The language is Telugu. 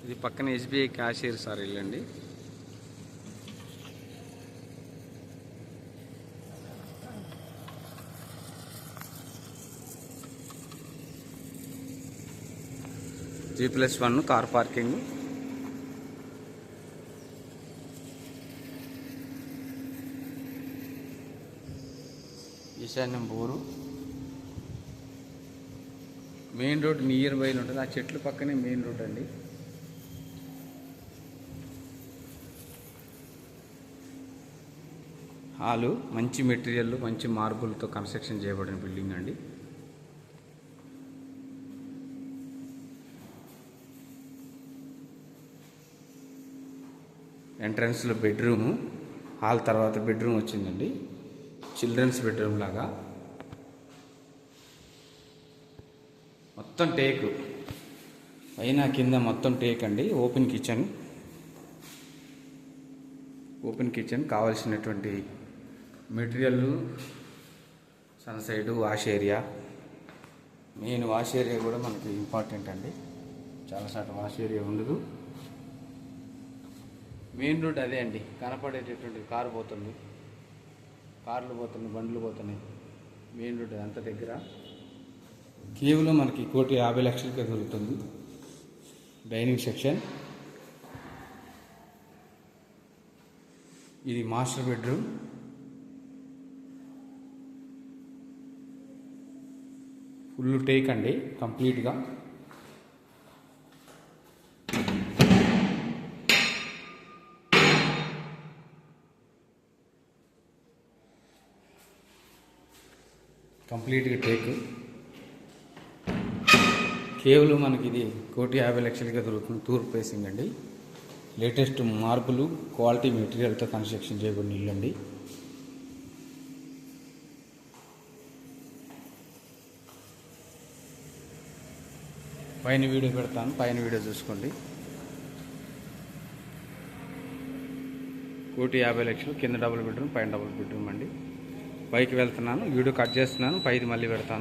ఇది పక్కన ఎస్బీఐ క్యాషియర్ సార్ ఇల్లండి. G+1 car parking. ఈశాన్యం bore. Main road near by ఉంటుంది. ఆ చెట్లు పక్కనే మెయిన్ రోడ్ అండి. హాలు మంచి మెటీరియల్, మంచి మార్బుల్తో కన్స్ట్రక్షన్ చేయబడిన బిల్డింగ్ అండి. ఎంట్రన్స్లో బెడ్రూము, హాల్ తర్వాత బెడ్రూమ్ వచ్చిందండి. చిల్డ్రన్స్ బెడ్రూమ్ లాగా. మొత్తం టేకు, పైన కింద మొత్తం టేక్ అండి. ఓపెన్ కిచెన్ కావాల్సినటువంటి material, sunshade, wash area. Main wash area కూడా మనకి ఇంపార్టెంట్ అండి. చాలాసార్లు వాష్ ఏరియా ఉండదు. మెయిన్ రోడ్ అదే అండి. కనపడేటటువంటి కార్లు పోతున్నాయి, బండ్లు పోతున్నాయి. మెయిన్ రోడ్ అంత దగ్గర. కేవలం మనకి 1,50,00,000కే దొరుకుతుంది. Dining section. ఇది మాస్టర్ బెడ్రూమ్. ఫుల్ టేక్ అండి కంప్లీట్గా. టేక్. కేవలం మనకి ఇది 1,50,00,000కే దొరుకుతుంది. తూర్పు ఫేసింగ్ అండి. లేటెస్ట్ మార్బులు, క్వాలిటీ మెటీరియల్తో కన్స్ట్రక్షన్ చేయబడిన ఇల్లు అండి. పైన వీడియో పెడతాను, పైన వీడియో చూసుకోండి. 1,50,00,000 కింద డబుల్ బెడ్రూమ్, పైన డబుల్ బెడ్రూమ్ అండి. పైకి వెళ్తున్నాను, వీడియో కట్ చేస్తున్నాను, పైది మళ్ళీ పెడతాను.